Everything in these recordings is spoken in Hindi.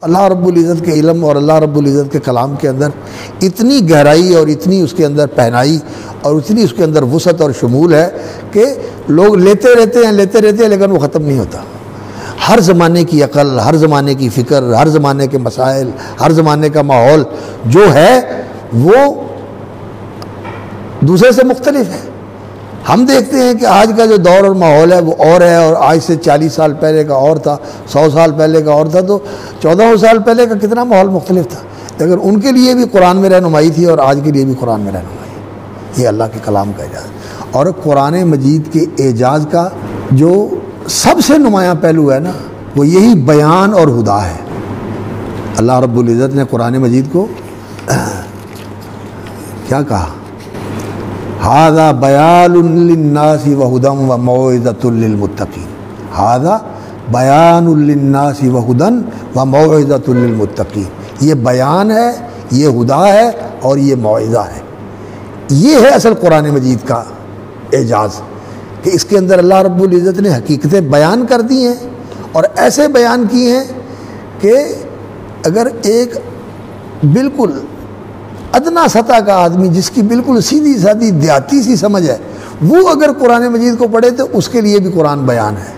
अल्लाह रब्बुल इज़्ज़त के इल्म और अल्लाह रब्बुल इज़्ज़त के कलाम के अंदर इतनी गहराई और इतनी उसके अंदर पहनाई और उतनी उसके अंदर वसअत और शमूल है कि लोग लेते रहते हैं लेकिन वो ख़त्म नहीं होता। हर ज़माने की अक़ल, हर ज़माने की फ़िक्र, हर ज़माने के मसाइल, हर ज़माने का माहौल जो है वो दूसरे से मुख्तलिफ है। हम देखते हैं कि आज का जो दौर और माहौल है वो और है, और आज से 40 साल पहले का और था, 100 साल पहले का और था, तो 1400 साल पहले का कितना माहौल मुख्तलिफ था। लेकिन उनके लिए भी कुरान में रहनुमाई थी और आज के लिए भी कुरान में रहनुमाई। ये अल्लाह के कलाम का एजाज़ और कुरान मजीद के एजाज़ का जो सबसे नुमायाँ पहलू है ना, वो यही बयान और हुदा है। अल्लाह रब्बुल इज़्ज़त ने कुरान मजीद को क्या कहा? हादा बयानुन लिन्नासी व हुदन व मौइज़तुल लिलमुत्तक़ीन। हादा बयानुन लिन्नासी व हुदन व मौइज़तुल लिलमुत्तक़ीन। ये बयान है, ये हुदा है और ये मौइज़ा है। ये है असल कुरान मजीद का एजाज़ कि इसके अंदर अल्लाह रब्बुल इज़्ज़त ने हकीकतें बयान कर दी हैं और ऐसे बयान किए हैं कि अगर एक बिल्कुल अदना सतह का आदमी जिसकी बिल्कुल सीधी सादी देहाती सी समझ है, वो अगर कुरान मजीद को पढ़े तो उसके लिए भी कुरान बयान है।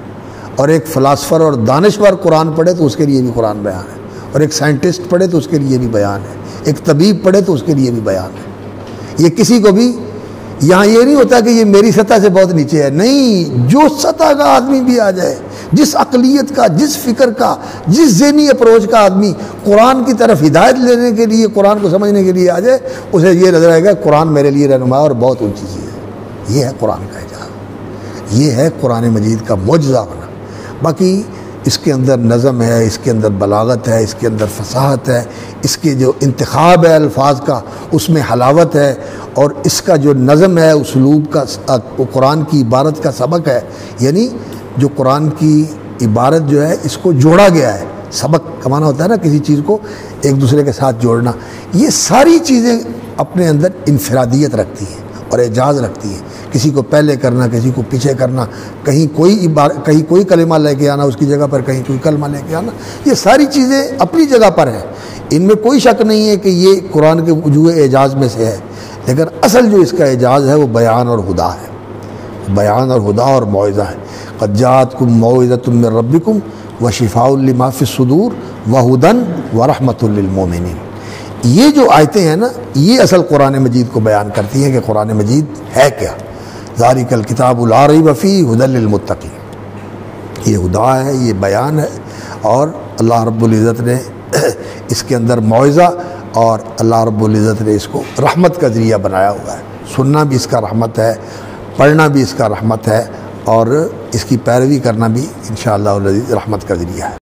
और एक फ़िलासफ़र और दानिश्वर कुरान पढ़े तो उसके लिए भी कुरान बयान है। और एक साइंटिस्ट पढ़े तो उसके लिए भी बयान है। एक तबीब पढ़े तो उसके लिए भी बयान है। ये किसी को भी यहाँ ये नहीं होता कि ये मेरी सतह से बहुत नीचे है, नहीं, जो सतह का आदमी भी आ जाए, जिस अक़लियत का, जिस फ़िक्र का, जिस ज़हनी अप्रोच का आदमी कुरान की तरफ हिदायत लेने के लिए, कुरान को समझने के लिए आ जाए, उसे ये नज़र आएगा कुरान मेरे लिए रहनुमा और बहुत ऊँची चीज़ है। ये है कुरान का एजाज़, ये है कुरान मजीद का मौजज़ा होना। बाकी इसके अंदर नज़म है, इसके अंदर बलागत है, इसके अंदर फसाहत है, इसके जो इंतखाब है अल्फाज का उसमें हलावत है, और इसका जो नज़म है उसलूब का, कुरान की इबारत का सबक है। यानी जो कुरान की इबारत जो है इसको जोड़ा गया है। सबक का माना होता है ना किसी चीज़ को एक दूसरे के साथ जोड़ना। ये सारी चीज़ें अपने अंदर इनफरादियत रखती हैं और एजाज़ रखती हैं। किसी को पहले करना, किसी को पीछे करना, कहीं कोई कलिमा लेके आना उसकी जगह पर कहीं कोई कलमा लेके आना, ये सारी चीज़ें अपनी जगह पर हैं। इनमें कोई शक नहीं है कि ये कुरान के वजूह एजाज़ में से है। लेकिन असल जो इसका एजाज़ है वो बयान और हुदा है। बयान और हुदा और मौइज़ा है। क़द जाअतकुम मौइज़तुम मिन रब्बिकुम व शिफ़ाउन लिमा फ़िस्सुदूर व हुदन व रहमतुल लिलमुमिनीन। ये जो आयतें हैं ना, ये असल कुरान मजीद को बयान करती हैं कि कुरान मजीद है क्या। ज़ालिकल किताबु ला रैब फ़ीहि हुदल लिलमुत्तक़ीन। ये हुदा है, ये बयान है, और अल्लाह रब्बुल इज़्ज़त ने इसके अंदर मौइज़ा और अल्लाह रब्बुल इज़्ज़त ने इसको रहमत का ज़रिया बनाया हुआ है। सुनना भी इसका रहमत है, पढ़ना भी इसका रहमत है, और इसकी पैरवी करना भी इंशाअल्लाह रहमत का ज़रिया है।